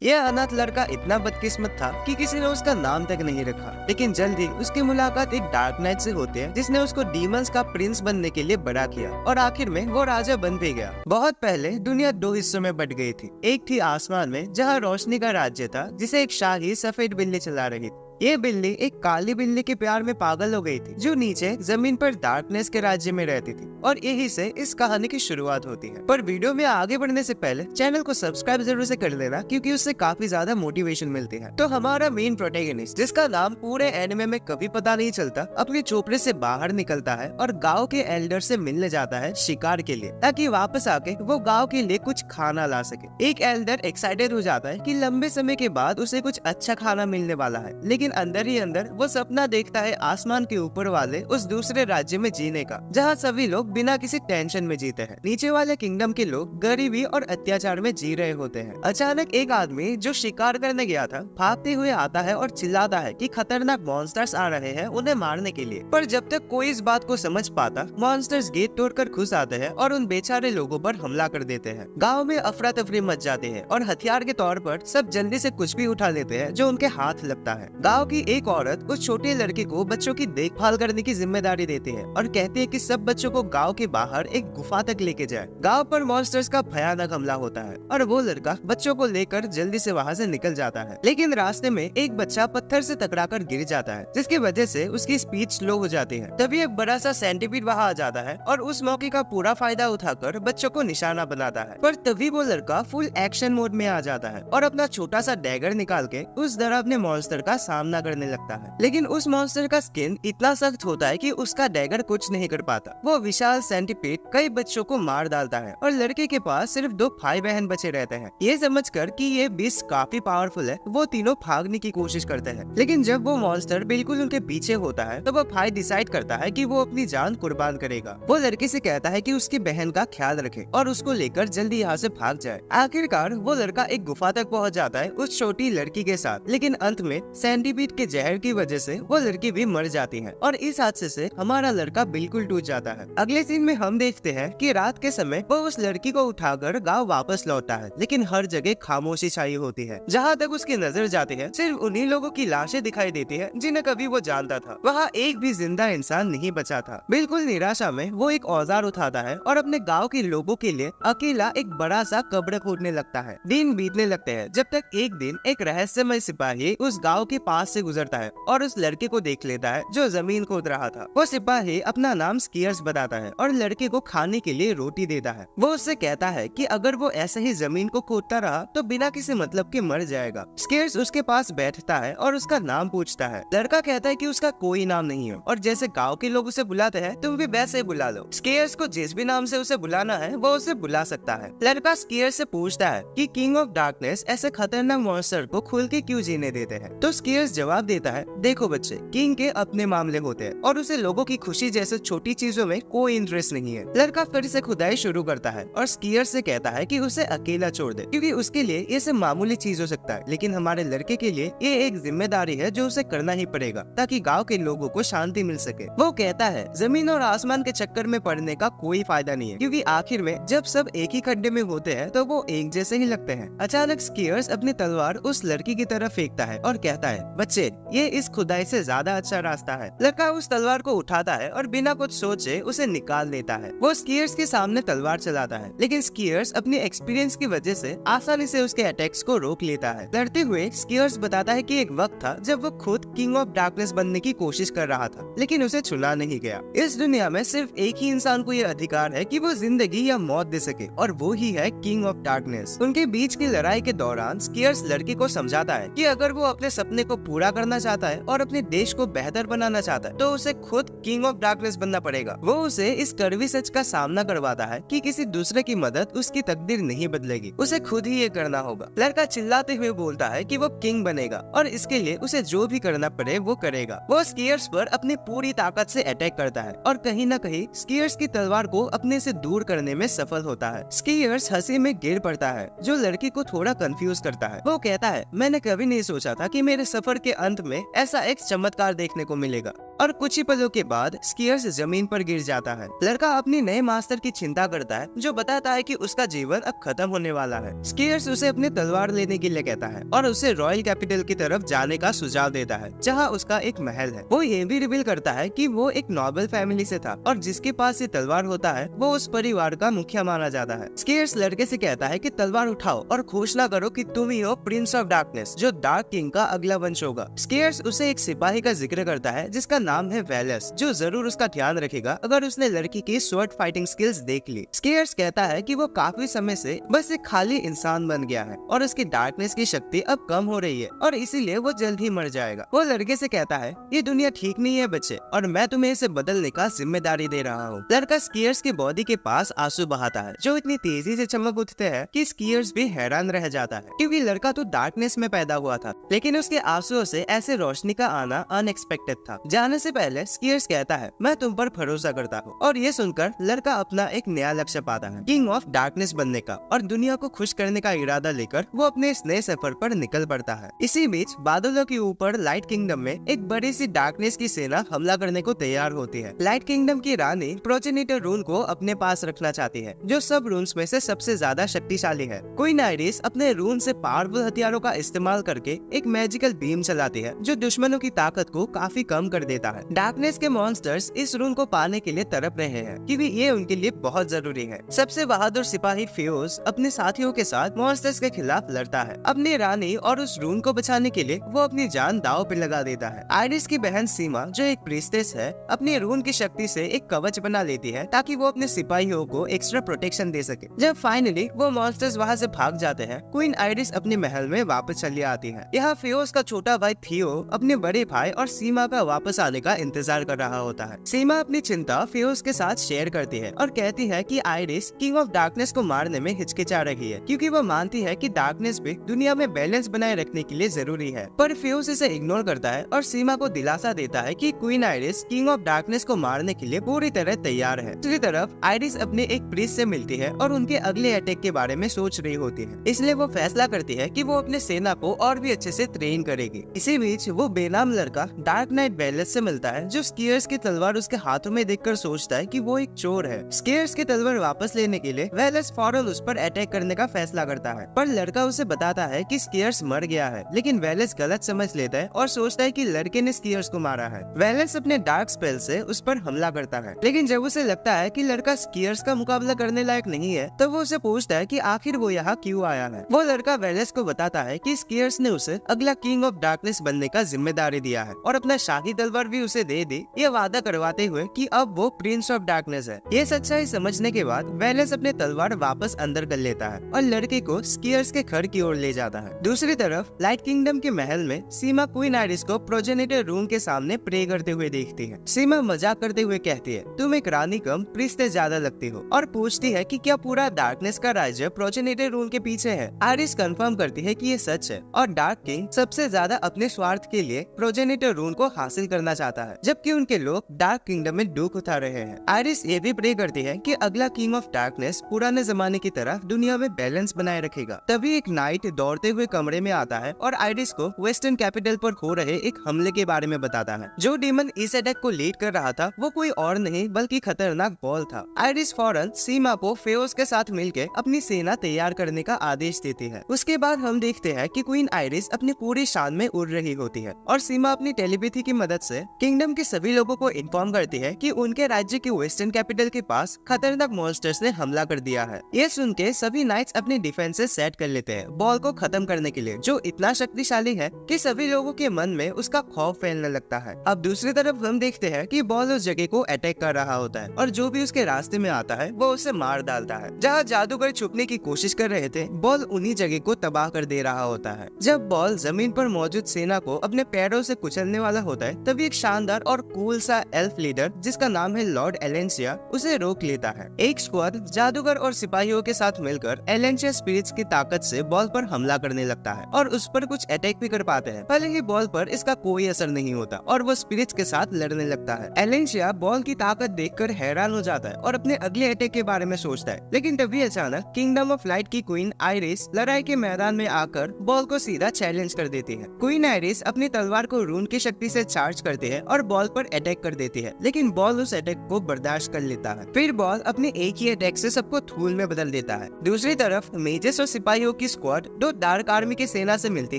यह अनाथ लड़का इतना बदकिस्मत था कि किसी ने उसका नाम तक नहीं रखा। लेकिन जल्द ही उसकी मुलाकात एक डार्क नाइट से होती है, जिसने उसको डीमंस का प्रिंस बनने के लिए बड़ा किया और आखिर में वो राजा बन भी गया। बहुत पहले दुनिया दो हिस्सों में बट गई थी। एक थी आसमान में, जहाँ रोशनी का राज्य था, जिसे एक शाही सफेद बिल्ली चला रही थी। ये बिल्ली एक काली बिल्ली के प्यार में पागल हो गई थी, जो नीचे जमीन पर डार्कनेस के राज्य में रहती थी। और यही से इस कहानी की शुरुआत होती है। पर वीडियो में आगे बढ़ने से पहले चैनल को सब्सक्राइब जरूर से कर लेना, क्योंकि उससे काफी ज्यादा मोटिवेशन मिलती है। तो हमारा मेन प्रोटैगनिस्ट, जिसका नाम पूरे एनिमे में कभी पता नहीं चलता, अपने चोपड़े से बाहर निकलता है और गाँव के एल्डर से मिलने जाता है शिकार के लिए, ताकि वापस आके वो गाँव के लिए कुछ खाना ला सके। एक एल्डर एक्साइटेड हो जाता है कि लंबे समय के बाद उसे कुछ अच्छा खाना मिलने वाला है, लेकिन अंदर ही अंदर वो सपना देखता है आसमान के ऊपर वाले उस दूसरे राज्य में जीने का, जहाँ सभी लोग बिना किसी टेंशन में जीते हैं। नीचे वाले किंगडम के लोग गरीबी और अत्याचार में जी रहे होते हैं। अचानक एक आदमी जो शिकार करने गया था भागते हुए आता है और चिल्लाता है कि खतरनाक मॉन्स्टर्स आ रहे हैं उन्हें मारने के लिए। पर जब तक कोई इस बात को समझ पाता, मॉन्स्टर्स गेट तोड़कर घुस आते हैं और उन बेचारे लोगों पर हमला कर देते हैं। गाँव में अफरा तफरी मच जाती है और हथियार के तौर पर सब जल्दी से कुछ भी उठा लेते हैं जो उनके हाथ लगता है। गाँव की एक औरत उस छोटे लड़के को बच्चों की देखभाल करने की जिम्मेदारी देती है और कहती है कि सब बच्चों को गांव के बाहर एक गुफा तक लेके जाए। गांव पर मॉन्स्टर्स का भयानक हमला होता है और वो लड़का बच्चों को लेकर जल्दी से वहां से निकल जाता है। लेकिन रास्ते में एक बच्चा पत्थर से टकराकर गिर जाता है, जिसकी वजह से उसकी स्पीच स्लो हो जाती है। तभी एक बड़ा सा सेंटीपीड वहां आ जाता है और उस मौके का पूरा फायदा उठाकर बच्चों को निशाना बनाता है। पर तभी वो लड़का फुल एक्शन मोड में आ जाता है और अपना छोटा सा डैगर निकाल के उस डरावने मॉन्स्टर का सामना करने लगता है। लेकिन उस मॉन्स्टर का स्किन इतना सख्त होता है कि उसका डैगर कुछ नहीं कर पाता। वो विशाल सेंटीपीड कई बच्चों को मार डालता है और लड़के के पास सिर्फ 2 भाई बहन बचे रहते हैं। ये समझकर कि ये बीस्ट काफी पावरफुल है, वो तीनों भागने की कोशिश करते हैं। लेकिन जब वो मॉन्स्टर बिल्कुल उनके पीछे होता है, तो वो भाई डिसाइड करता है कि वो अपनी जान कुर्बान करेगा। वो लड़के से कहता है कि उसकी बहन का ख्याल रखे और उसको लेकर जल्दी यहाँ से भाग जाए। आखिरकार वो लड़का एक गुफा तक पहुँच जाता है उस छोटी लड़की के साथ। लेकिन अंत में सेंटीपीड के जहर की वजह से वो लड़की भी मर जाती है और इस हादसे से हमारा लड़का बिल्कुल टूट जाता है। अगले सीन में हम देखते हैं कि रात के समय वो उस लड़की को उठाकर गांव वापस लौटता है, लेकिन हर जगह खामोशी छाई होती है। जहाँ तक उसकी नजर जाती है, सिर्फ उन्हीं लोगों की लाशें दिखाई देती है जिन्हें कभी वो जानता था। वहाँ एक भी जिंदा इंसान नहीं बचा था। बिल्कुल निराशा में वो एक औजार उठाता है और अपने गाँव के लोगों के लिए अकेला एक बड़ा सा कब्र खोदने लगता है। दिन बीतने लगते हैं, जब तक एक दिन एक रहस्यमय सिपाही उस गाँव के पास से गुजरता है और उस लड़के को देख लेता है जो जमीन खोद रहा था। वो सिपाही अपना नाम स्कीयर्स बताता है और लड़के को खाने के लिए रोटी देता है। वो उससे कहता है कि अगर वो ऐसे ही जमीन को खोदता रहा तो बिना किसी मतलब के मर जाएगा। स्कीयर्स उसके पास बैठता है और उसका नाम पूछता है। लड़का कहता है कि उसका कोई नाम नहीं है और जैसे गाँव के लोग उसे बुलाते हैं तुम भी वैसे ही बुला लो। स्कीयर्स को जिस भी नाम से उसे बुलाना है वो उसे बुला सकता है। लड़का स्कीयर्स से पूछता है कि किंग ऑफ डार्कनेस ऐसे खतरनाक मॉन्स्टर को खुल के क्यों जीने देते हैं। तो स्कीयर्स जवाब देता है, देखो बच्चे, किंग के अपने मामले होते हैं और उसे लोगों की खुशी जैसे छोटी चीजों में कोई इंटरेस्ट नहीं है। लड़का फिर से खुदाई शुरू करता है और स्कीयर से कहता है कि उसे अकेला छोड़ दे, क्योंकि उसके लिए ये सब मामूली चीज हो सकता है, लेकिन हमारे लड़के के लिए ये एक जिम्मेदारी है जो उसे करना ही पड़ेगा ताकि गाँव के लोगों को शांति मिल सके। वो कहता है जमीन और आसमान के चक्कर में पड़ने का कोई फायदा नहीं है, क्योंकि आखिर में जब सब एक ही खड्डे में होते हैं तो वो एक जैसे ही लगते हैं। अचानक स्कीयर्स अपनी तलवार उस लड़की की तरफ फेंकता है और कहता है, बच्चे, ये इस खुदाई से ज्यादा अच्छा रास्ता है। लड़का उस तलवार को उठाता है और बिना कुछ सोचे उसे निकाल देता है। वो स्कीयर्स के सामने तलवार चलाता है, लेकिन स्कीयर्स अपने एक्सपीरियंस की वजह से आसानी से उसके अटैक्स को रोक लेता है। लड़ते हुए स्कीयर्स बताता है कि एक वक्त था जब वो खुद किंग ऑफ डार्कनेस बनने की कोशिश कर रहा था, लेकिन उसे चुना नहीं गया। इस दुनिया में सिर्फ एक ही इंसान को ये अधिकार है कि वो जिंदगी या मौत दे सके, और वो ही है किंग ऑफ डार्कनेस। उनके बीच की लड़ाई के दौरान स्कीयर्स लड़की को समझाता है कि अगर वो अपने सपने को पूरा करना चाहता है और अपने देश को बेहतर बनाना चाहता है तो उसे खुद किंग ऑफ डार्कनेस बनना पड़ेगा। वो उसे इस कड़वी सच का सामना करवाता है कि किसी दूसरे की मदद उसकी तकदीर नहीं बदलेगी, उसे खुद ही ये करना होगा। लड़का चिल्लाते हुए बोलता है कि वो किंग बनेगा और इसके लिए उसे जो भी करना पड़े वो करेगा। वो स्कीयर्स पर अपनी पूरी ताकत से अटैक करता है और कहीं न कहीं स्कीयर्स की तलवार को अपने से दूर करने में सफल होता है। स्कीयर्स हंसी में गिर पड़ता है, जो लड़की को थोड़ा कंफ्यूज करता है। वो कहता है, मैंने कभी नहीं सोचा था कि मेरे सफर के अंत में ऐसा एक चमत्कार देखने को मिलेगा। और कुछ ही पलों के बाद स्कियर्स जमीन पर गिर जाता है। लड़का अपने नए मास्टर की चिंता करता है, जो बताता है कि उसका जीवन अब खत्म होने वाला है। स्कियर्स उसे अपने तलवार लेने के लिए कहता है और उसे रॉयल कैपिटल की तरफ जाने का सुझाव देता है, जहाँ उसका एक महल है। वो ये भी रिवील करता है कि वो एक नोबल फैमिली से था और जिसके पास ये तलवार होता है वो उस परिवार का मुखिया माना जाता है। स्कियर्स लड़के से कहता है कि तलवार उठाओ और घोषणा करो कि तुम ही हो प्रिंस ऑफ डार्कनेस, जो डार्क किंग का अगला वंश होगा। स्कियर्स उसे एक सिपाही का जिक्र करता है जिसका नाम है वेलस, जो जरूर उसका ध्यान रखेगा अगर उसने लड़की की स्वॉर्ड फाइटिंग स्किल्स देख ली। स्कियर्स कहता है कि वो काफी समय से बस एक खाली इंसान बन गया है और उसकी डार्कनेस की शक्ति अब कम हो रही है और इसीलिए वो जल्द ही मर जाएगा। वो लड़के से कहता है, ये दुनिया ठीक नहीं है बच्चे, और मैं तुम्हें इसे बदलने का जिम्मेदारी दे रहा हूँ। लड़का स्कियर्स की बॉडी के पास आंसू बहाता है, जो इतनी तेजी से चमक उठते हैं कि स्कियर्स भी हैरान रह जाता है, क्योंकि लड़का तो डार्कनेस में पैदा हुआ था, लेकिन उसके आंसुओं से ऐसे रोशनी का आना अनएक्सपेक्टेड था। जाने से पहले स्कियर्स कहता है, मैं तुम पर भरोसा करता हूँ, और ये सुनकर लड़का अपना एक नया लक्ष्य पाता है, किंग ऑफ डार्कनेस बनने का, और दुनिया को खुश करने का इरादा लेकर वो अपने इस नए सफर पर निकल पड़ता है। इसी बीच बादलों के ऊपर लाइट किंगडम में एक बड़ी सी डार्कनेस की सेना हमला करने को तैयार होती है। लाइट किंगडम की रानी प्रोजेनिटर रून को अपने पास रखना चाहती है, जो सब रून्स में से सबसे ज्यादा शक्तिशाली है। क्वीन आइरिस अपने रून से पावरफुल हथियारों का इस्तेमाल करके एक मैजिकल बीम चलाती है, जो दुश्मनों की ताकत को काफी कम कर देता है। डार्कनेस के मॉन्स्टर्स इस रून को पाने के लिए तड़प रहे हैं, क्योंकि ये उनके लिए बहुत जरूरी है। सबसे बहादुर सिपाही फियोस अपने साथियों के साथ मॉन्स्टर्स के खिलाफ लड़ता है। अपनी रानी और उस रून को बचाने के लिए वो अपनी जान दांव पे लगा देता है। आइरिस की बहन सीमा, जो एक प्रीस्टेस है, अपनी रून की शक्ति से एक कवच बना लेती है ताकि वो अपने सिपाहियों को एक्स्ट्रा प्रोटेक्शन दे सके। जब फाइनली वो मॉन्स्टर्स वहाँ से भाग जाते हैं, क्वीन आइरिस अपने महल में वापस चली आती है। यहाँ फियोस का छोटा भाई थियो अपने बड़े भाई और सीमा का वापस आने का इंतजार कर रहा होता है। सीमा अपनी चिंता फियोस के साथ शेयर करती है और कहती है कि आइरिस किंग ऑफ डार्कनेस को मारने में हिचकिचा रही है, क्योंकि वो मानती है कि डार्कनेस भी दुनिया में बैलेंस बनाए रखने के लिए जरूरी है। पर फियोस इसे इग्नोर करता है और सीमा को दिलासा देता है कि queen iris king of darkness को मारने के लिए पूरी तरह तैयार है। दूसरी तरफ आइरिस अपने एक प्रीस्ट से मिलती है और उनके अगले अटैक के बारे में सोच रही होती है, इसलिए वो फैसला करती है कि वो अपने सेना को और भी अच्छे से ट्रेन करेगी। इसी बीच वो बेनाम लड़का डार्क नाइट वेलस से मिलता है, जो स्कियर्स की तलवार उसके हाथों में देखकर सोचता है कि वो एक चोर है। स्कियर्स की तलवार वापस लेने के लिए वेलस फौरन उस पर अटैक करने का फैसला करता है, पर लड़का उसे बताता है कि स्कियर्स मर गया है, लेकिन वेलस गलत समझ लेता है और सोचता है कि लड़के ने स्कियर्स को मारा है। वेलस अपने डार्क स्पेल से उस पर हमला करता है, लेकिन जब उसे लगता है कि लड़का स्कियर्स का मुकाबला करने लायक नहीं है, तो वो उसे पूछता है कि आखिर वो यहाँ क्यों आया है। वो लड़का वेलस को बताता है कि स्कियर्स ने उसे अगला किंग ऑफ डार्कनेस बनने का जिम्मेदारी दिया है और अपना शाही तलवार भी उसे दे दी, ये वादा करवाते हुए कि अब वो प्रिंस ऑफ डार्कनेस है। ये सच्चाई समझने के बाद वेलस अपने तलवार वापस अंदर कर लेता है और लड़के को स्कियर्स के घर की ओर ले जाता है। दूसरी तरफ लाइट किंगडम के महल में सीमा क्वीन आइरिस को प्रोजेनिटर रूम के सामने प्रे करते हुए देखती है। सीमा मजाक करते हुए कहती है, तुम एक रानी कम प्रीस्ट से ज्यादा लगती हो, और पूछती है कि क्या पूरा डार्कनेस का राज्य प्रोजेनिटर रूम के पीछे है। आइरिस कंफर्म करती है कि ये सच है और डार्क किंग सबसे ज्यादा अपने स्वार्थ के लिए प्रोजेनिटर रूम को हासिल करना चाहता है, जबकि उनके लोग डार्क किंगडम में दुख उठा रहे हैं। आइरिस ये भी प्रे करती है कि अगला किंग ऑफ डार्कनेस पुराने जमाने की तरह दुनिया में बैलेंस बनाए रखेगा। तभी एक नाइट दौड़ते हुए कमरे में आता है और आइरिस को वेस्टर्न कैपिटल पर हो रहे एक हमले के बारे में बताता है। जो डीमन इस अटैक को लीड कर रहा था वो कोई और नहीं बल्कि खतरनाक बॉल था। आइरिस फौरन सीमा को फेओस के साथ मिलकर अपनी सेना तैयार करने का आदेश देती है। उसके बाद हम देखते हैं कि क्वीन आइरिस अपनी पूरी शान में उड़ रही होती है और सीमा अपनी टेलीपैथी की मदद से किंगडम के सभी लोगों को इन्फॉर्म करती है कि उनके राज्य के वेस्टर्न कैपिटल के पास खतरनाक मॉन्स्टर्स ने हमला कर दिया है। ये सुन के सभी नाइट्स अपने डिफेंसेस सेट कर लेते हैं बॉल को खत्म करने के लिए, जो इतना शक्तिशाली है कि सभी लोगों के मन में उसका खौफ फैलने लगता है। अब दूसरी तरफ हम देखते हैं कि बॉल उस जगह को अटैक कर रहा होता है और जो भी उसके रास्ते में आता है वो उसे मार डालता है। जहाँ जादूगर छुपने की कोशिश कर रहे थे, बॉल उन्हीं जगह को तबाह कर दे रहा होता है। जब बॉल जमीन पर मौजूद सेना को अपने पैरों से कुचलने वाला होता है, तभी एक शानदार और कूल सा एल्फ लीडर जिसका नाम है लॉर्ड एलेंसिया उसे रोक लेता है। एक स्क्वाड जादूगर और सिपाहियों के साथ मिलकर एलेंसिया स्पिरिट्स की ताकत से बॉल पर हमला करने लगता है और उस पर कुछ अटैक भी कर पाते हैं। भले ही बॉल पर इसका कोई असर नहीं होता और वो स्पिरिट्स के साथ लड़ने लगता है। एलेंसिया बॉल की ताकत देखकर हैरान हो जाता है और अपने अगले अटैक के बारे में सोचता है, लेकिन तभी अचानक किंगडम ऑफ लाइट की क्वीन आइरिस लड़ाई के मैदान में आकर बॉल को सीधा चैलेंज कर देती है। क्वीन आइरिस अपनी तलवार को रून की शक्ति से चार्ज करती करती है और बॉल पर अटैक कर देती है, लेकिन बॉल उस अटैक को बर्दाश्त कर लेता है। फिर बॉल अपने एक ही अटैक से सबको धूल में बदल देता है। दूसरी तरफ मेजेस और सिपाहियों की स्क्वाड दो डार्क आर्मी की सेना से मिलती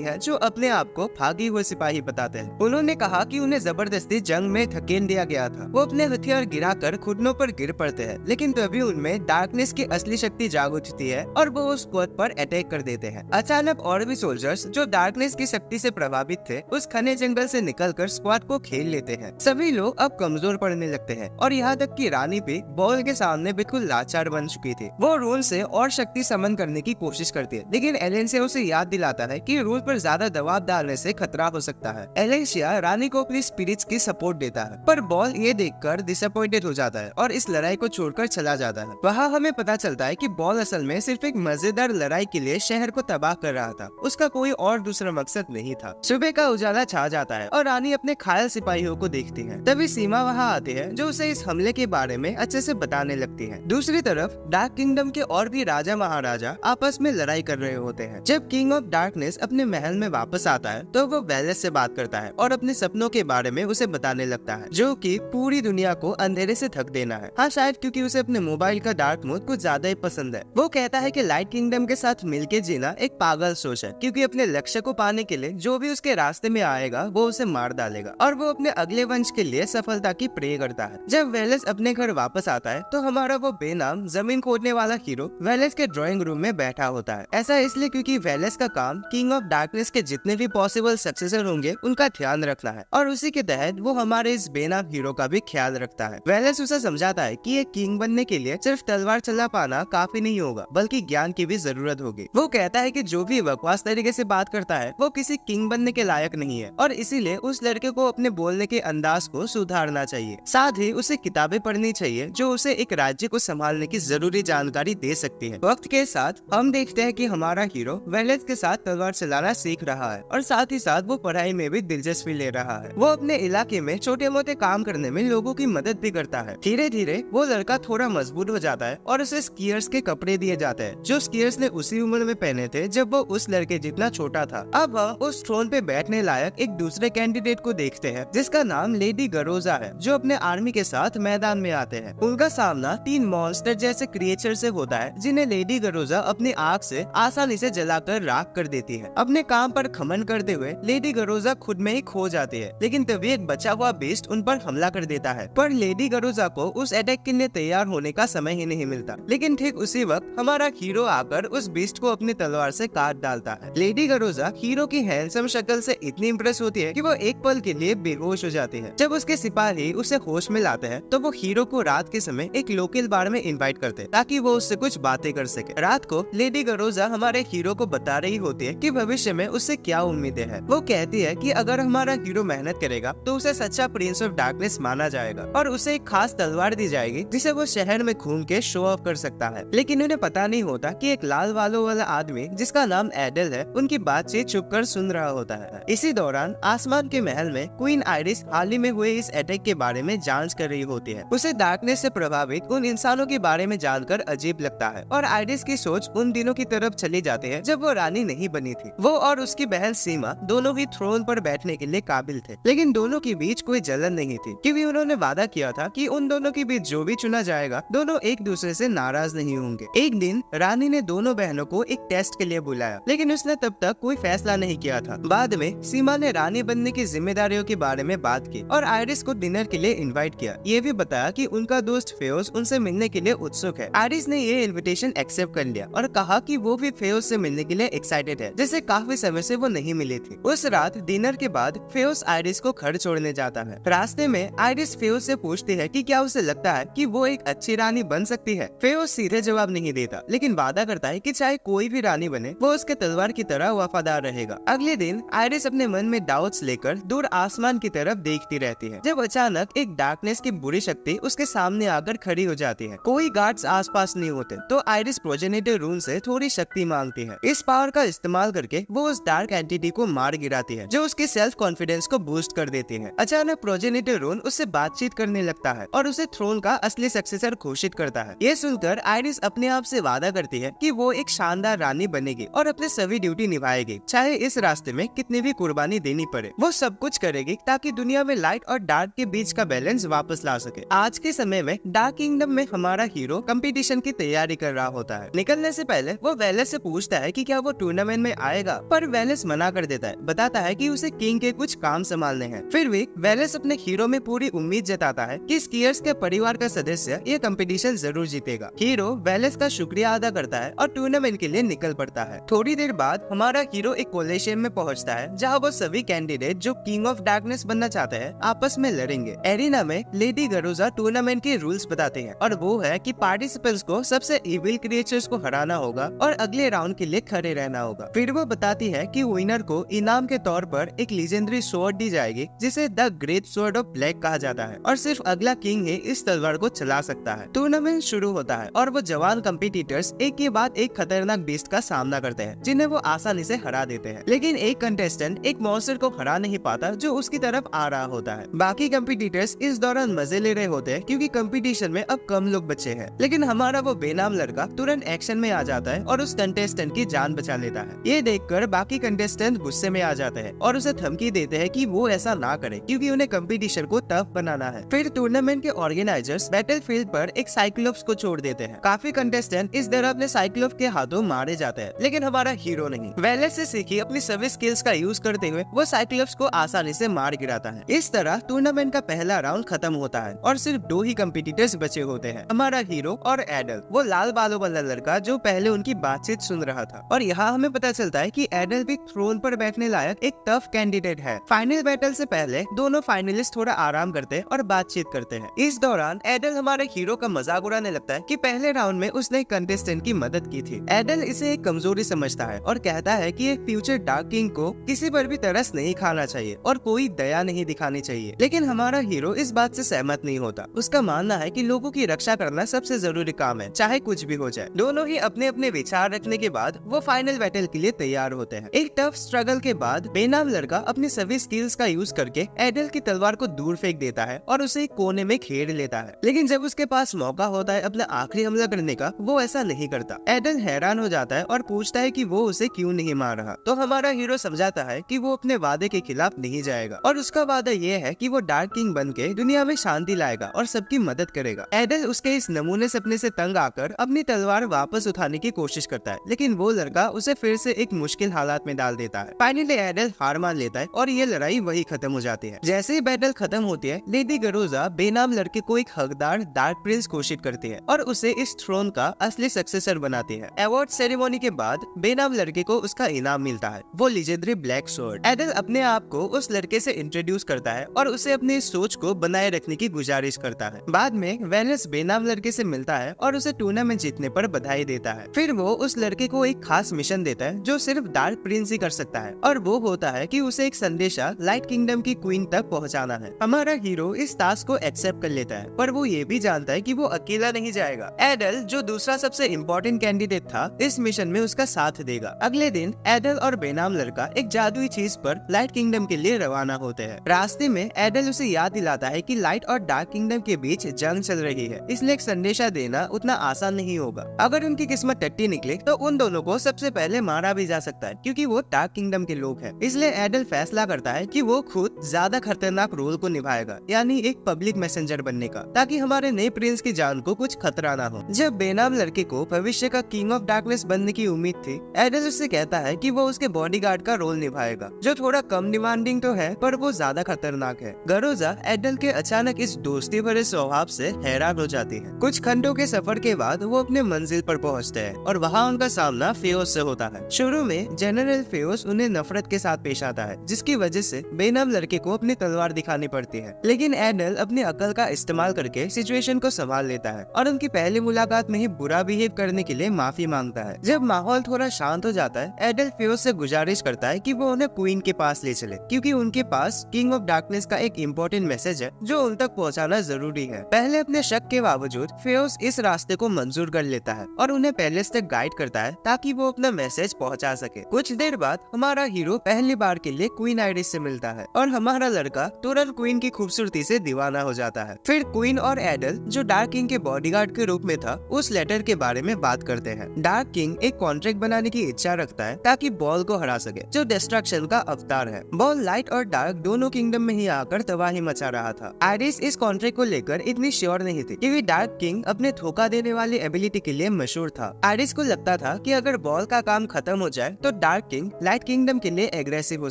है, जो अपने आप को भागे हुए सिपाही बताते हैं। उन्होंने कहा कि उन्हें जबरदस्ती जंग में धकेल दिया गया था। वो अपने हथियार गिराकर घुटनों पर गिर पड़ते हैं, लेकिन तभी उनमें डार्कनेस की असली शक्ति जाग उठती है और वो उस स्क्वाड पर अटैक कर देते हैं। अचानक और भी सोल्जर्स जो डार्कनेस की शक्ति से प्रभावित थे उस घने जंगल से निकलकर स्क्वाड को घेर लेते हैं। सभी लोग अब कमजोर पड़ने लगते हैं और यहाँ तक कि रानी भी बॉल के सामने बिल्कुल लाचार बन चुकी थी। वो रूल से और शक्ति समन करने की कोशिश करती है, लेकिन एलेंसिया उसे याद दिलाता है कि रूल पर ज्यादा दबाव डालने से खतरा हो सकता है। एलेंसिया रानी को अपनी स्पिरिट्स की सपोर्ट देता है, पर बॉल ये देखकर डिसअपॉइंटेड हो जाता है और इस लड़ाई को छोड़कर चला जाता है। वहाँ हमें पता चलता है कि बॉल असल में सिर्फ एक मजेदार लड़ाई के लिए शहर को तबाह कर रहा था, उसका कोई और दूसरा मकसद नहीं था। सुबह का उजाला छा जाता है और रानी अपने घायल सिपाहियों को देखती है। तभी सीमा वहाँ आती है, जो उसे इस हमले के बारे में अच्छे से बताने लगती है। दूसरी तरफ डार्क किंगडम के और भी राजा महाराजा आपस में लड़ाई कर रहे होते हैं। जब किंग ऑफ डार्कनेस अपने महल में वापस आता है तो वो वेलेस से बात करता है और अपने सपनों के बारे में उसे बताने लगता है, जो कि पूरी दुनिया को अंधेरे से ढक देना है। हाँ, शायद क्योंकि उसे अपने मोबाइल का डार्क मोड कुछ ज्यादा ही पसंद है। वो कहता है कि लाइट किंगडम के साथ मिलके जीना एक पागल सोच है, क्योंकि अपने लक्ष्य को पाने के लिए जो भी उसके रास्ते में आएगा वो उसे मार डालेगा और वो अपने अगले वंश के लिए सफलता की प्रे करता है। जब वेलेस अपने घर वापस आता है तो हमारा वो बेनाम जमीन खोदने वाला हीरो वेलेस के ड्राइंग रूम में बैठा होता है। ऐसा इसलिए क्योंकि वेलेस का काम किंग ऑफ डार्कनेस के जितने भी पॉसिबल सक्सेसर होंगे उनका ध्यान रखना है, और उसी के तहत वो हमारे इस बेनाम हीरो का भी ख्याल रखता है। वेलेस उसे समझाता है कि एक किंग बनने के लिए सिर्फ तलवार चला पाना काफी नहीं होगा, बल्कि ज्ञान की भी जरूरत होगी। वो कहता है कि जो भी बकवास तरीके से बात करता है वो किसी किंग बनने के लायक नहीं है, और इसीलिए उस लड़के को अपने बोलने के अंदाज को सुधारना चाहिए। साथ ही उसे किताबें पढ़नी चाहिए जो उसे एक राज्य को संभालने की जरूरी जानकारी दे सकती है। वक्त के साथ हम देखते हैं कि हमारा हीरो वेलेस के साथ तलवार चलाना सीख रहा है और साथ ही साथ वो पढ़ाई में भी दिलचस्पी ले रहा है। वो अपने इलाके में छोटे मोटे काम करने में लोगों की मदद भी करता है। धीरे धीरे वो लड़का थोड़ा मजबूत हो जाता है और उसे स्कीयर्स के कपड़े दिए जाते हैं, जो स्कीयर्स ने उसी उम्र में पहने थे जब वो उस लड़के जितना छोटा था। अब हम उस थ्रोन पे बैठने लायक एक दूसरे कैंडिडेट को देखते हैं, जिसका नाम लेडी गरोजा है, जो अपने आर्मी के साथ मैदान में आते हैं। उनका सामना 3 मॉन्स्टर जैसे क्रिएचर से होता है, जिन्हें लेडी गरोजा अपनी आग से आसानी से जलाकर राख कर देती है। अपने काम पर घमंड करते हुए लेडी गरोजा खुद में ही खो जाती है, लेकिन तभी एक बचा हुआ बीस्ट उन पर हमला कर देता है। पर लेडी गरोजा को उस अटैक के लिए तैयार होने का समय ही नहीं मिलता, लेकिन ठीक उसी वक्त हमारा हीरो आकर उस बीस्ट को अपनी तलवार से काट डालता है। लेडी गरोजा हीरो की हैंडसम शक्ल से इतनी इम्प्रेस होती है कि वो एक पल के लिए बेहोश हो जाती है। जब उसके सिपाही उसे होश में लाते हैं तो वो हीरो को रात के समय एक लोकल बार में इनवाइट करते हैं, ताकि वो उससे कुछ बातें कर सके। रात को लेडी गरोजा हमारे हीरो को बता रही होती है कि भविष्य में उससे क्या उम्मीदें हैं। वो कहती है कि अगर हमारा हीरो मेहनत करेगा तो उसे सच्चा प्रिंस ऑफ डार्कनेस माना जाएगा और उसे एक खास तलवार दी जाएगी जिसे वो शहर में घूम के शो ऑफ कर सकता है। लेकिन उन्हें पता नहीं होता कि एक लाल बालों वाला आदमी जिसका नाम एडल है उनकी बातचीत छुपकर सुन रहा होता है। इसी दौरान आसमान के महल में क्वीन आइरिस हाल ही में हुए इस अटैक के बारे में जांच कर रही होती है। उसे डार्कनेस से प्रभावित उन इंसानों के बारे में जानकर अजीब लगता है और आइरिस की सोच उन दिनों की तरफ चली जाती है जब वो रानी नहीं बनी थी। वो और उसकी बहन सीमा दोनों ही थ्रोन पर बैठने के लिए काबिल थे, लेकिन दोनों के बीच कोई जलन नहीं थी, क्योंकि उन्होंने वादा किया था कि उन दोनों के बीच जो भी चुना जाएगा दोनों एक दूसरे से नाराज नहीं होंगे। एक दिन रानी ने दोनों बहनों को एक टेस्ट के लिए बुलाया, लेकिन उसने तब तक कोई फैसला नहीं किया था। बाद में सीमा ने रानी बनने की जिम्मेदारियों के बारे में बात की और आइरिस को डिनर के लिए इनवाइट किया। ये भी बताया कि उनका दोस्त फेयोस उनसे मिलने के लिए उत्सुक है। आइरिस ने ये इनविटेशन एक्सेप्ट कर लिया और कहा कि वो भी फेयोस से मिलने के लिए एक्साइटेड है, जिसे काफी समय से वो नहीं मिली थी। उस रात डिनर के बाद फेयोस आइरिस को घर छोड़ने जाता है। रास्ते में आइरिस फेयोस से पूछती है कि क्या उसे लगता है कि वो एक अच्छी रानी बन सकती है। फेयोस सीधे जवाब नहीं देता, लेकिन वादा करता है कि चाहे कोई भी रानी बने वो उसके तलवार की तरह वफादार रहेगा। अगले दिन आइरिस अपने मन में डाउट्स लेकर दूर आसमान की तरफ देखती रहती है, जब अचानक एक डार्कनेस की बुरी शक्ति उसके सामने आकर खड़ी हो जाती है। कोई गार्ड्स आसपास नहीं होते, तो आइरिस प्रोजेनेटर रूम से थोड़ी शक्ति मांगती है। इस पावर का इस्तेमाल करके वो उस डार्क एंटिटी को मार गिराती है, जो उसके सेल्फ कॉन्फिडेंस को बूस्ट कर देती है। अचानक प्रोजेनेटर रूम उससे बातचीत करने लगता है और उसे थ्रोन का असली सक्सेसर घोषित करता है। ये सुनकर आइरिस अपने आप से वादा करती है कि वो एक शानदार रानी बनेगी और अपने सभी ड्यूटी निभाएगी, चाहे इस रास्ते में कितनी भी कुर्बानी देनी पड़े। वो सब कुछ करेगी ताकि ताकि दुनिया में लाइट और डार्क के बीच का बैलेंस वापस ला सके। आज के समय में डार्क किंगडम में हमारा हीरो कंपटीशन की तैयारी कर रहा होता है। निकलने से पहले वो वेलेस से पूछता है कि क्या वो टूर्नामेंट में आएगा, पर वेलेस मना कर देता है, बताता है कि उसे किंग के कुछ काम संभालने हैं। फिर भी वेलेस अपने हीरो में पूरी उम्मीद जताता है कि स्कीयर्स के परिवार का सदस्य ये कंपटीशन जरूर जीतेगा। हीरो वेलेस का शुक्रिया अदा करता है और टूर्नामेंट के लिए निकल पड़ता है। थोड़ी देर बाद हमारा हीरो एक कोलिशन में पहुंचता है, जहां वो सभी कैंडिडेट जो किंग ऑफ डार्कनेस बनना चाहते हैं आपस में लड़ेंगे। एरिना में लेडी गरोजा टूर्नामेंट के रूल्स बताते हैं, और वो है कि पार्टिसिपेंट्स को सबसे इविल क्रिएचर्स को हराना होगा और अगले राउंड के लिए खड़े रहना होगा। फिर वो बताती है कि विनर को इनाम के तौर पर एक लीजेंडरी स्वॉर्ड दी जाएगी, जिसे the great sword of black कहा जाता है, और सिर्फ अगला किंग ही इस तलवार को चला सकता है। टूर्नामेंट शुरू होता है और वो जवान कंपटीटर्स एक के बाद एक खतरनाक बीस्ट का सामना करते हैं, जिन्हें वो आसानी से हरा देते हैं। लेकिन एक कंटेस्टेंट एक मॉन्स्टर को हरा नहीं पाता जो उसकी तरफ आ रहा होता है। बाकी कंपटीटर्स इस दौरान मजे ले रहे होते हैं, क्योंकि कंपटीशन में अब कम लोग बचे हैं। लेकिन हमारा वो बेनाम लड़का तुरंत एक्शन में आ जाता है और उस कंटेस्टेंट की जान बचा लेता है। ये देखकर बाकी कंटेस्टेंट गुस्से में आ जाते हैं और उसे धमकी देते हैं कि वो ऐसा ना करे, क्योंकि उन्हें कंपटीशन को टफ बनाना है। फिर टूर्नामेंट के ऑर्गेनाइजर्स बैटलफील्ड पर एक साइक्लोप्स को छोड़ देते हैं। काफी कंटेस्टेंट इस तरह अपने साइक्लोप्स के हाथों मारे जाते हैं, लेकिन हमारा हीरो नहीं। वेलेस से सीखी अपनी सभी स्किल्स का यूज करते हुए वो साइक्लोप्स को आसानी से मार गिराता है। इस तरह टूर्नामेंट का पहला राउंड खत्म होता है और सिर्फ 2 ही कंपटीटर्स बचे होते हैं, हमारा हीरो और एडल, वो लाल बालों वाला लड़का जो पहले उनकी बातचीत सुन रहा था। और यहाँ हमें पता चलता है कि एडल भी थ्रोन पर बैठने लायक एक टफ कैंडिडेट है। फाइनल बैटल से पहले दोनों फाइनलिस्ट थोड़ा आराम करते हैं और बातचीत करते हैं। इस दौरान एडल हमारे हीरो का मजाक उड़ाने लगता है कि पहले राउंड में उसने कंटेस्टेंट की मदद की थी। एडल इसे एक कमजोरी समझता है और कहता है कि एक फ्यूचर डार्क किंग को किसी पर भी तरस नहीं खाना चाहिए और कोई दया नहीं दिखानी चाहिए। लेकिन हमारा हीरो इस बात से सहमत नहीं होता। उसका मानना है कि लोगों की रक्षा करना सबसे जरूरी काम है, चाहे कुछ भी हो जाए। दोनों ही अपने अपने विचार रखने के बाद वो फाइनल बैटल के लिए तैयार होते हैं। एक टफ स्ट्रगल के बाद बेनाम लड़का अपनी सभी स्किल्स का यूज करके एडल की तलवार को दूर फेंक देता है और उसे एक कोने में घेर लेता है। लेकिन जब उसके पास मौका होता है अपना आखिरी हमला करने का, वो ऐसा नहीं करता। एडल हैरान हो जाता है और पूछता है कि वो उसे क्यों नहीं मार रहा। तो हमारा हीरो समझाता है कि वो अपने वादे के खिलाफ नहीं जाएगा और उसका वादा ये है कि वो डार्क किंग बन के दुनिया में शांति लाएगा और सबकी मदद करेगा। एडल उसके इस नमूने सपने से तंग आकर अपनी तलवार वापस उठाने की कोशिश करता है, लेकिन वो लड़का उसे फिर से एक मुश्किल हालात में डाल देता है। फाइनली एडल हार मान लेता है और ये लड़ाई वही खत्म हो जाती है। जैसे ही बैटल खत्म होती है, लेडी गरोजा बेनाम लड़के को एक हकदार डार्क प्रिंस घोषित करती है और उसे इस थ्रोन का असली सक्सेसर बनाती है। अवार्ड सेरेमनी के बाद बेनाम लड़के को उसका इनाम मिलता है, वो लीजेंडरी ब्लैक स्वॉर्ड। एडल अपने आप को उस लड़के से इंट्रोड्यूस करता है और उसे अपनी सोच को बनाए रखने की गुजारिश करता है। बाद में वेलेस बेनाम लड़के से मिलता है और उसे टूर्नामेंट जीतने पर बधाई देता है। फिर वो उस लड़के को एक खास मिशन देता है जो सिर्फ डार्क प्रिंस ही कर सकता है, और वो होता है कि उसे एक संदेशा लाइट किंगडम की क्वीन तक पहुंचाना है। हमारा हीरो इस टास्क को एक्सेप्ट कर लेता है, पर वो ये भी जानता है कि वो अकेला नहीं जाएगा। एडल, जो दूसरा सबसे इम्पोर्टेंट कैंडिडेट था, इस मिशन में उसका साथ देगा। अगले दिन एडल और बेनाम लड़का एक जादुई चीज पर लाइट किंगडम के लिए रवाना होते हैं। रास्ते में एडल उसे याद दिलाता है कि लाइट और डार्क किंगडम के बीच जंग चल रही है, इसलिए एक संदेशा देना उतना आसान नहीं होगा। अगर उनकी किस्मत टट्टी निकले तो उन दोनों को सबसे पहले मारा भी जा सकता है, क्योंकि वो डार्क किंगडम के लोग हैं। इसलिए एडल फैसला करता है कि वो खुद ज्यादा खतरनाक रोल को निभाएगा, यानी एक पब्लिक मैसेंजर बनने का, ताकि हमारे नए प्रिंस की जान को कुछ खतरा ना हो। जब बेनाम लड़के को भविष्य का किंग ऑफ डार्कनेस बनने की उम्मीद थी, एडल उससे कहता है कि वो उसके बॉडीगार्ड का रोल निभाएगा, जो थोड़ा कम डिमांडिंग तो है पर वो ज्यादा खतरनाक है। गरोजा एडल के अचानक इस दोस्ती भरे स्वभाव से हैरान हो जाती है। कुछ घंटों के सफर के बाद वो अपने मंजिल पर पहुंचते हैं और वहाँ उनका सामना फेओस से होता है। शुरू में जनरल फेओस उन्हें नफरत के साथ पेश आता है, जिसकी वजह से बेनाम लड़के को अपनी तलवार दिखानी पड़ती है। लेकिन एडल अपनी अकल का इस्तेमाल करके सिचुएशन को संभाल लेता है और उनकी पहली मुलाकात में ही बुरा बिहेव करने के लिए माफी मांगता है। जब माहौल थोड़ा शांत हो जाता है, एडल फेओस से गुजारिश करता है कि वो उन्हें क्वीन के पास ले चले, क्योंकि उनके पास किंग ऑफ डार्कनेस का एक इम्पोर्टेंट मैसेज है जो उन तक पहुंचाना जरूरी है। पहले अपने शक के बावजूद फेओस इस रास्ते को मंजूर कर लेता है और उन्हें पैलेस तक गाइड करता है ताकि वो अपना मैसेज पहुंचा सके। कुछ देर बाद हमारा हीरो पहली बार के लिए क्वीन आइरिस से मिलता है और हमारा लड़का तुरंत क्वीन की खूबसूरती से दीवाना हो जाता है। फिर क्वीन और एडल, जो डार्क किंग के बॉडीगार्ड के रूप में था, उस लेटर के बारे में बात करते हैं। डार्क किंग एक कॉन्ट्रैक्ट बनाने की इच्छा रखता है ताकि बॉल को हरा सके, जो डिस्ट्रक्शन का अवतार है। बॉल लाइट और डार्क दोनों किंगडम में ही आकर तबाही मचा रहा था। आयरिस इस कॉन्ट्रैक्ट को लेकर इतनी श्योर नहीं थी क्योंकि डार्क किंग अपने धोखा देने वाली एबिलिटी के लिए मशहूर था। आयरिस को लगता था कि अगर बॉल का काम खत्म हो जाए तो डार्क किंग लाइट किंगडम के लिए एग्रेसिव हो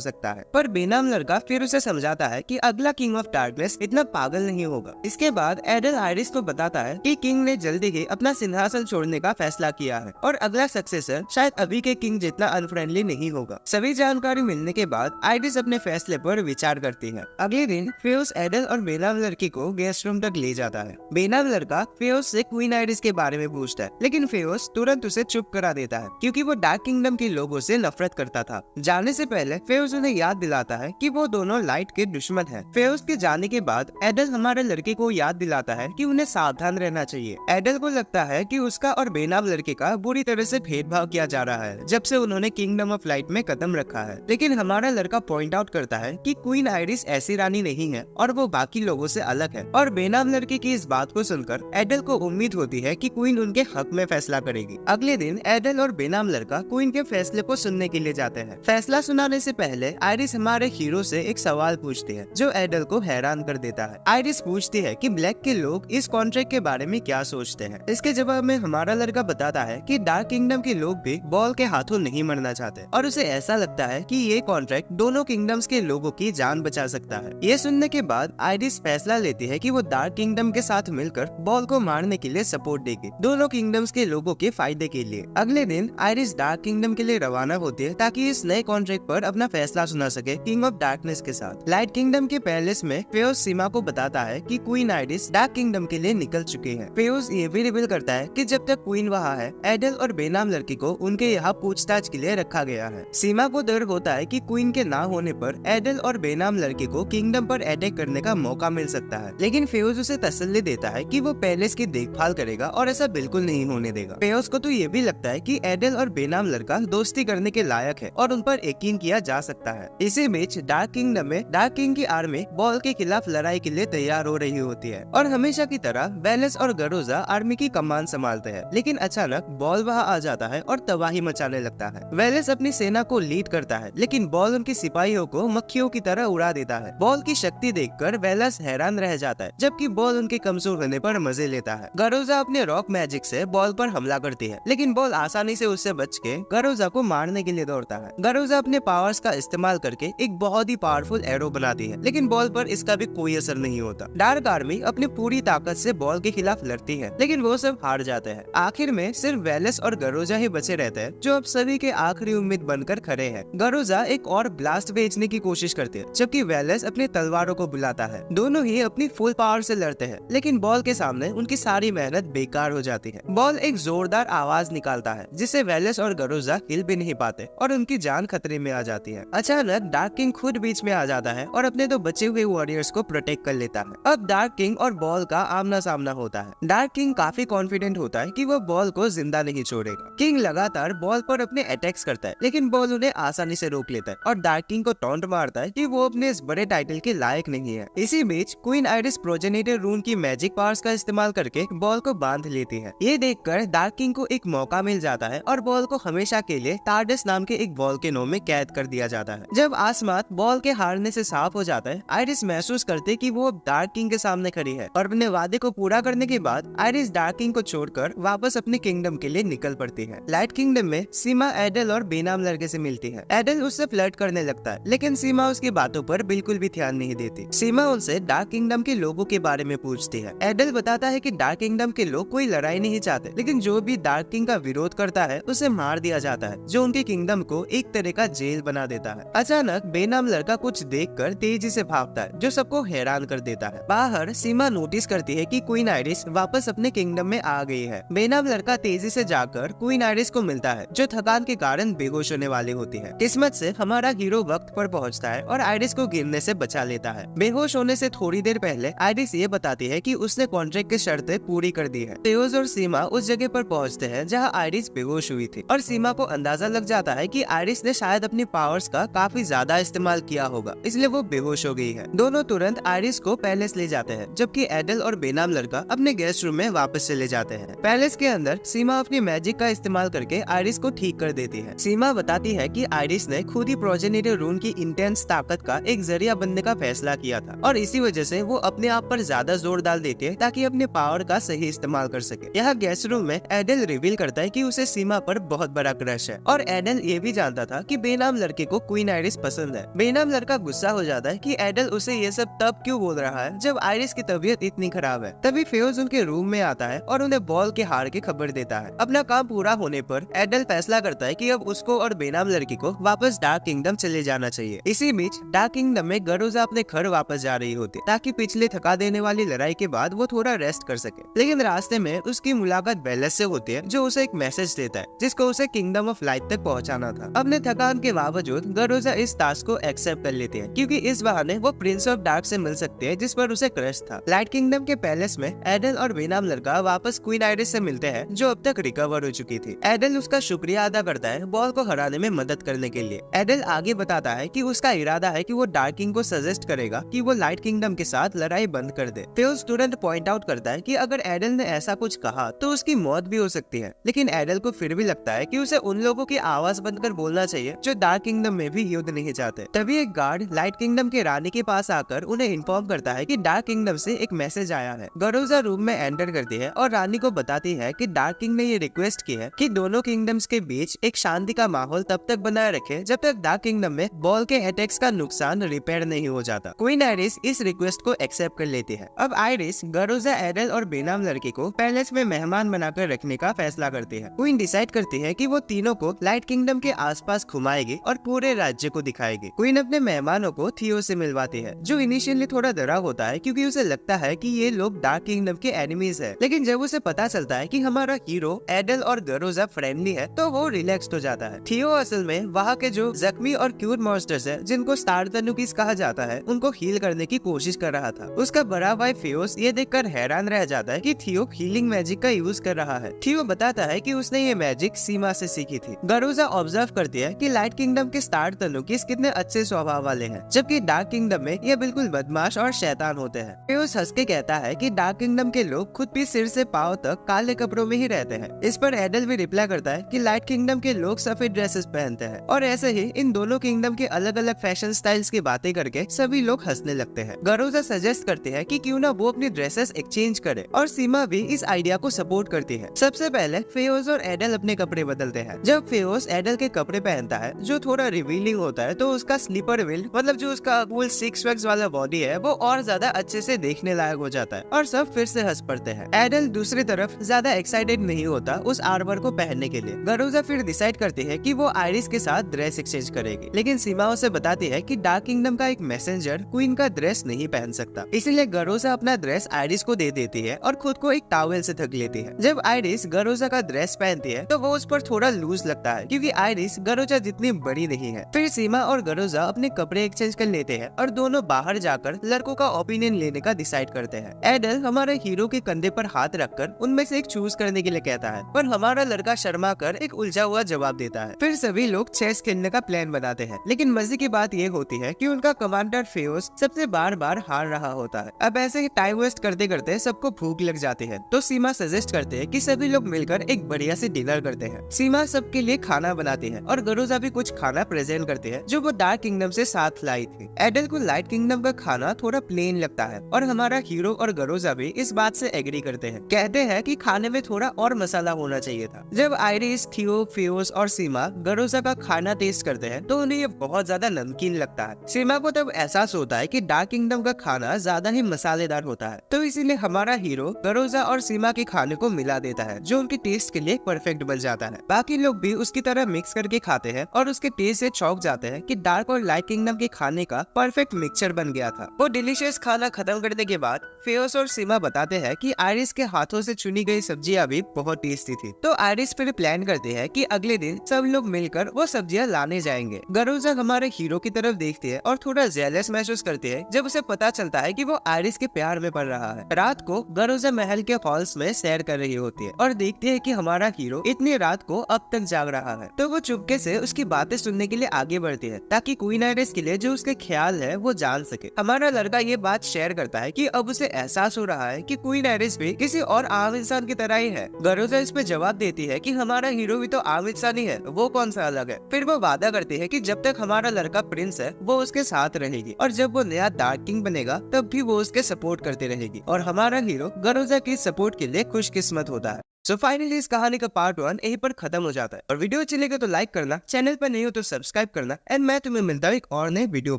सकता है, पर बेनाम लड़का फिर उसे समझाता है कि अगला किंग ऑफ डार्कनेस इतना पागल नहीं होगा। इसके बाद एडल आयरिस को बताता है कि किंग ने जल्दी ही अपना सिंहासन छोड़ने का फैसला किया है और अगला सक्सेसर शायद अभी के किंग जितना अनफ्रेंडली नहीं होगा। सभी जानकारी मिलने के बाद आयरिस अपने फैसले पर विचार करती है। अगले दिन फेयोस एडल और बेनाम लड़की को गेस्ट रूम तक ले जाता है। बेनाम लड़का फेयोस से क्वीन आयरिस के बारे में पूछता है, लेकिन फेयोस तुरंत उसे चुप करा देता है क्योंकि वो डार्क किंगडम के लोगों से नफरत करता था। जाने से पहले फेयोस उन्हें याद दिलाता है कि वो दोनों लाइट के दुश्मन हैं। फेयोस के जाने के बाद एडल हमारे लड़के को याद दिलाता है कि उन्हें सावधान रहना चाहिए। एडल को लगता है कि उसका और बेनाम लड़के का बुरी तरह से भेदभाव किया जा रहा है जब से उन्होंने किंगडम ऑफ लाइट में कदम रखा है, लेकिन हमारा लड़का पॉइंट आउट करता है कि क्वीन आयरिस ऐसी रानी नहीं है और वो बाकी लोगों से अलग है। और बेनाम लड़के की इस बात को सुनकर एडल को उम्मीद होती है कि क्वीन उनके हक में फैसला करेगी। अगले दिन एडल और बेनाम लड़का क्वीन के फैसले को सुनने के लिए जाते हैं। फैसला सुनाने से पहले आयरिस हमारे हीरो से एक सवाल पूछती है जो एडल को हैरान कर देता है। आयरिस पूछती है कि ब्लैक के लोग इस कॉन्ट्रैक्ट के बारे में क्या सोचते हैं। इसके जवाब में हमारा लड़का बताता है कि डार्क किंगडम के लोग भी बॉल के हाथों नहीं मरना चाहते और उसे ऐसा लगता है कि ये कॉन्ट्रैक्ट दोनों किंगडम्स के लोगों की जान बचा सकता है। ये सुनने के बाद आयरिस फैसला लेती है कि वो डार्क किंगडम के साथ मिलकर बॉल को मारने के लिए सपोर्ट देगी, दोनों किंगडम्स के लोगों के फायदे के लिए। अगले दिन आयरिस डार्क किंगडम के लिए रवाना होती है ताकि इस नए कॉन्ट्रैक्ट पर अपना फैसला सुना सके किंग ऑफ डार्कनेस के साथ। लाइट किंगडम के पैलेस में फेयोस सीमा को बताता है कि क्वीन आयरिस डार्क किंगडम के लिए निकल चुकी है। फेयोस ये भी रिवील करता है कि जब तक क्वीन वहाँ है एडल और बेनाम लड़की को उनके यहाँ पूछताछ के लिए रखा गया है। सीमा को डर होता है कि क्वीन के ना होने पर एडल और बेनाम लड़की को किंगडम पर अटैक करने का मौका मिल सकता है, लेकिन फेयोस उसे तसल्ली देता है कि वो पैलेस की देखभाल करेगा और ऐसा बिल्कुल नहीं होने देगा। फेयोस को तो ये भी लगता है कि एडल और बेनाम लड़का दोस्ती करने के लायक है और उन पर यकीन किया जा सकता है। इसी बीच डार्क किंगडम में डार्क किंग की आर्मी बॉल के खिलाफ लड़ाई के लिए तैयार हो रही होती है और हमेशा की तरह वेलेस और गरोजा आर्मी की कमान संभालते हैं, लेकिन अचानक बॉल वहाँ आ जाता है और तबाही मचाने लगता है। वेलेस अपनी सेना को लीड करता है, लेकिन बॉल उनके सिपाहियों को मक्खियों की तरह उड़ा देता है। बॉल की शक्ति देखकर वेलेस हैरान रह जाता है, जबकि बॉल उनके कमजोर होने पर मजे लेता है। गरोजा अपने रॉक मैजिक से बॉल पर हमला करती है, लेकिन बॉल आसानी से उससे बच के गरोजा को मारने के लिए दौड़ता है। गरोजा अपने पावर्स का इस्तेमाल करके एक बहुत ही पावरफुल एरो बनाती है, लेकिन बॉल पर इसका भी कोई असर नहीं होता। डार्क आर्मी अपनी पूरी ताकत से बॉल के खिलाफ लड़ती है, लेकिन वो सब हार जाते हैं। आखिर में सिर्फ वेलेस और गरोजा ही बचे रहते हैं, जो अब सभी के आखिरी उम्मीद बनकर खड़े हैं। गरोजा एक और ब्लास्ट भेजने की कोशिश करते हैं, जबकि वेलेस अपनी तलवारों को बुलाता है। दोनों ही अपनी फुल पावर से लड़ते हैं, लेकिन बॉल के सामने उनकी सारी मेहनत बेकार हो जाती है। बॉल एक जोरदार आवाज निकालता है, जिससे वेलेस और गरोजा हिल भी नहीं पाते और उनकी जान खतरे में आ जाती है। अचानक डार्क किंग खुद बीच में आ जाता है और अपने दो बचे हुए वॉरियर्स को प्रोटेक्ट कर लेता है। अब डार्क किंग और बॉल का आमना सामना होता है। डार्क किंग काफी कॉन्फिडेंट होता है कि वो बॉल को जिंदा नहीं छोड़ेगा। किंग लगातार बॉल पर अपने अटैक्स करता है, लेकिन बॉल उन्हें आसानी से रोक लेता है और डार्क किंग को टॉन्ट मारता है कि वो अपने इस बड़े टाइटल के लायक नहीं है। इसी बीच क्वीन आयरिस प्रोजेनेटर रून की मैजिक पावर्स का इस्तेमाल करके बॉल को बांध लेती है। ये देखकर डार्क किंग को एक मौका मिल जाता है और बॉल को हमेशा के लिए टार्डस नाम के एक वोल्केनो में कैद कर दिया जाता है। जब आसमान बॉल के हारने से साफ हो जाता है, आयरिस महसूस करते कि वो अब डार्क किंग के सामने खड़ी है और अपने वादे को पूरा करने के बाद आयरिस डार्क किंग को छोड़कर वापस अपने किंगडम के लिए निकल पड़ती है। लाइट किंगडम में सीमा एडल और बेनाम लड़के से मिलती है। एडल उससे फ्लर्ट करने लगता है, लेकिन सीमा उसकी बातों पर बिल्कुल भी ध्यान नहीं देती। सीमा उनसे डार्क किंगडम के लोगों के बारे में पूछती है। एडल बताता है कि डार्क किंगडम के लोग कोई लड़ाई नहीं चाहते, लेकिन जो भी डार्क किंग का विरोध करता है उसे मार दिया जाता है, जो उनके किंगडम को एक तरह का जेल बना देता है। अचानक बेनाम लड़का कुछ देखकर तेजी से भागता है, जो सबको हैरान कर देता है। बाहर सीमा नोटिस करती है कि क्वीन आयरिस वापस अपने किंगडम में आ गई है। बेनाम लड़का तेजी से जाकर क्वीन आयरिस को मिलता है, जो थकान के कारण बेहोश होने वाली होती है। किस्मत से हमारा हीरो वक्त पर पहुंचता है और आयरिस को गिरने से बचा लेता है। बेहोश होने से थोड़ी देर पहले आयरिस ये बताती है कि उसने कॉन्ट्रैक्ट की शर्तें पूरी कर दी है। तेओस और सीमा उस जगह पर पहुंचते हैं जहां आयरिस बेहोश हुई थी और सीमा को अंदाजा लग जाता है कि आयरिस ने शायद अपनी पावर्स का काफी ज्यादा इस्तेमाल किया होगा, इसलिए वो बेहोश हो गई है। दोनों तुरंत आयरिस को पैलेस ले जाते हैं, जबकि एडल और बेनाम लड़का अपने गेस्ट रूम में वापस चले जाते हैं। पैलेस के अंदर सीमा अपनी मैजिक का इस्तेमाल करके आयरिस को ठीक कर देती है। सीमा बताती है कि आयरिस ने खुद ही प्रोजेनेटर रून की इंटेंस ताकत का एक जरिया बनने का फैसला किया था और इसी वजह से वो अपने आप पर ज्यादा जोर डाल देती है ताकि अपने पावर का सही इस्तेमाल कर सके। यहाँ गेस्ट रूम में एडल रिवील करता है कि उसे सीमा पर बहुत बड़ा क्रश है और एडल ये भी जानता था कि बेनाम लड़के को क्वीन आइरिस पसंद है। बेनाम लड़का गुस्सा हो जाता है कि एडल उसे ये सब तब क्यों बोल रहा है जब आइरिस की तबीयत इतनी खराब है। तभी फेयोज उनके रूम में आता है और उन्हें बॉल के हार की खबर देता है। अपना काम पूरा होने पर एडल फैसला करता है कि अब उसको और बेनाम लड़की को वापस डार्क किंगडम चले जाना चाहिए। इसी बीच डार्क किंगडम में गरोजा अपने घर वापस जा रही होती है ताकि पिछले थका देने वाली लड़ाई के बाद वो थोड़ा रेस्ट कर सके। लेकिन रास्ते में उसकी मुलाकात बेलेस से होती है जो उसे एक मैसेज देता है जिसको उसे किंगडम ऑफ लाइट तक पहुंचाना था। अपने थकान के बावजूद गरोजा इस टास्क को एक्सेप्ट कर लेती है क्योंकि इस बहाने वो प्रिंस ऑफ डार्क से मिल सकते हैं जिस पर उसे क्रश था। लाइट किंगडम के पैलेस में एडल और बेनाम लड़का वापस क्वीन आइरिस से मिलते हैं जो अब तक रिकवर हो चुकी थी। एडल उसका शुक्रिया अदा करता है बॉल को हराने में मदद करने के लिए। एडल आगे बताता है कि उसका इरादा है कि वो डार्क किंग को सजेस्ट करेगा कि वो लाइट किंगडम के साथ लड़ाई बंद कर दे। फेयोज तुरंत पॉइंट आउट करता है कि अगर एडल ने ऐसा कुछ कहा तो उसकी मौत भी हो सकती है, लेकिन एडल को फिर भी लगता है कि उसे उन लोगों की आवाज बनकर बोलना चाहिए जो डार्क किंगडम में भी युद्ध नहीं चाहते। तभी एक गार्ड लाइट किंगडम के रानी के पास आकर उन्हें इन्फॉर्म करता है कि डार्क किंगडम से एक मैसेज आया है। गरोजा रूम में एंटर करती है और रानी को बताती है कि डार्क किंग ने ये रिक्वेस्ट की है कि दोनों किंगडम्स के बीच एक शांति का माहौल तब तक बनाए रखे जब तक डार्क किंगडम में बॉल के अटैक्स का नुकसान रिपेयर नहीं हो जाता। क्वीन आइरिस इस रिक्वेस्ट को एक्सेप्ट कर लेती है। अब आइरिस गरोजा, एडल और बेनाम लड़के को पैलेस में मेहमान बनाकर रखने का फैसला करती है। क्वीन डिसाइड करती है कि वो तीनों को लाइट किंगडम के आसपास घुमाएगी और पूरे राज्य को दिखाएगी। क्वीन अपने मेहमानों को थियो से मिलवाती है जो इनिशियली थोड़ा डरा होता है क्योंकि उसे लगता है कि ये लोग डार्क किंगडम के एनिमीज है, लेकिन जब उसे पता चलता है कि हमारा हीरो एडल और गरोजा फ्रेंडली है तो वो रिलैक्स्ड हो जाता है। थियो असल में वहाँ के जो जख्मी और क्यूट मॉन्स्टर्स है जिनको स्टार तनुकीस कहा जाता है उनको हील करने की कोशिश कर रहा था। उसका बड़ा भाई फेयोस ये देखकर हैरान रह जाता है कि थियो हीलिंग मैजिक का यूज कर रहा है। थियो बताता है कि उसने ये मैजिक सीमा से सीखी थी। गरोजा ऑब्जर्व करती है कि लाइट किंगडम के स्टार तनुकीस कितने अच्छे स्वभाव वाले हैं जबकि डार्क किंगडम में ये बिल्कुल बदमाश और शैतान होते हैं। फेयोस हंस के कहता है कि डार्क किंगडम के लोग खुद भी सिर से पांव तक काले कपड़ों में ही रहते हैं। इस पर एडल भी रिप्लाई करता है कि लाइट किंगडम के लोग सफेद ड्रेसेस पहनते हैं और ऐसे ही इन दोनों किंगडम के अलग अलग फैशन स्टाइल्स की बातें करके सभी लोग हंसने लगते हैं। गरोजा सजेस्ट करते हैं कि क्यों ना वो अपनी ड्रेसेस एक्सचेंज करे और सीमा भी इस आइडिया को सपोर्ट करती है। सबसे पहले फेयोस और एडल अपने कपड़े बदलते हैं। जब फेयोस एडल के कपड़े पहनता है जो थोड़ा रिवीलिंग होता है तो उसका स्लीपर विल मतलब जो उसका फुल सिक्स पैक्स वाला बॉडी है वो और ज्यादा अच्छे से देखने लायक हो जाता है और सब फिर से हंस पड़ते हैं। एडल दूसरी तरफ ज्यादा एक्साइटेड नहीं होता उस आर्मर को पहनने के लिए। गरोजा फिर डिसाइड करती है कि वो आइरिस के साथ ड्रेस एक्सचेंज करेगी, लेकिन सीमा उसे बताती है कि डार्क किंगडम का एक मैसेंजर क्वीन का ड्रेस नहीं पहन सकता। इसीलिए गरोजा अपना ड्रेस आइरिस को दे देती है और खुद को एक टॉवेल से ढक लेती है। जब आइरिस गरोजा का ड्रेस पहनती है तो वो उस पर थोड़ा लूज लगता है क्योंकि आइरिस गरोजा जितनी बड़ी नहीं है। फिर सीमा और गरोजा अपने कपड़े एक्सचेंज कर लेते हैं और दोनों बाहर जाकर लड़कों का ओपिनियन लेने का डिसाइड करते हैं। एडल हमारे हीरो के कंधे पर हाथ रखकर उनमें से एक चूज करने के लिए कहता है, पर हमारा लड़का शर्मा कर एक उलझा हुआ जवाब देता है। फिर सभी लोग चेस खेलने का प्लान बनाते हैं, लेकिन मजे की बात ये होती है कि उनका कमांडर फेयोस सबसे बार बार हार रहा होता है। अब ऐसे ही टाइम वेस्ट करते करते सबको भूख लग जाती है तो सीमा सजेस्ट करते हैं कि सभी लोग मिलकर एक बढ़िया से डिनर करते हैं। सीमा सबके लिए खाना बनाती है और गरोजा भी कुछ खाना प्रेजेंट करते हैं जो वो डार्क किंगडम से साथ लाई थी। एडल को लाइट किंगडम का खाना थोड़ा प्लेन लगता है और हमारा हीरो और गरोजा भी इस बात से एग्री करते हैं। कहते हैं कि खाने में थोड़ा और मसाला होना चाहिए था। जब आइरिस, थियो, फेयोस और सीमा गरोजा का खाना टेस्ट करते हैं तो उन्हें ये बहुत ज्यादा नमकीन लगता है। सीमा को तब एहसास होता है कि डार्क किंगडम का खाना ज्यादा ही मसालेदार होता है, तो इसीलिए हमारा हीरो गरोजा और सीमा के खाने को मिला देता है जो उनके टेस्ट के लिए परफेक्ट बन जाता है। बाकी लोग भी उसकी तरह मिक्स करके खाते हैं और उसके टेस्ट से चौंक जाते हैं कि डार्क और लाइट किंगडम के खाने का परफेक्ट मिक्सचर बन गया था। वो डिलीशियस खाना खत्म करने के बाद फेयोस और सीमा बताते हैं कि आइरिस के हाथों से चुनी गई सब्जियां भी बहुत टेस्टी थी। तो आइरिस फिर प्लान करते हैं कि अगले दिन सब लोग मिलकर वो सब्जियां लाने जाएंगे। गरोजा हमारे हीरो की तरफ देखती है और थोड़ा जेलस महसूस करती है जब उसे पता चलता है कि वो आइरिस के प्यार में पड़ रहा है। रात को गरोजा महल के हॉल्स में सैर कर रही होती है और देखती है कि हमारा हीरो इतनी रात को अब तक जाग रहा है, तो वो चुपके से उसकी बातें सुनने के लिए आगे बढ़ती है ताकि क्वीन आइरिस के लिए जो उसके ख्याल है वो जान सके। हमारा लड़का ये बात शेयर करता है कि अब उसे एहसास हो रहा है कि क्वीन आइरिस भी किसी और आम इंसान की तरह ही है। गरोजा इस पे जवाब देती है कि हमारा हीरो भी तो आम इंसान ही है, वो कौन सा अलग है। फिर वो वादा करती है कि जब तक हमारा लड़का प्रिंस है वो उसके साथ रहेगी और जब वो नया डार्क किंग बनेगा तब भी वो उसके सपोर्ट करती रहेगी और हमारा हीरो गरोजा की सपोर्ट के लिए खुशकिस्मत होता है। सो फाइनली इस कहानी का पार्ट 1 यहीं पर खत्म हो जाता है और वीडियो अच्छी लगे तो लाइक करना, चैनल पर नहीं हो तो सब्सक्राइब करना एंड मैं तुम्हें मिलता हूँ एक और नए वीडियो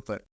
पर।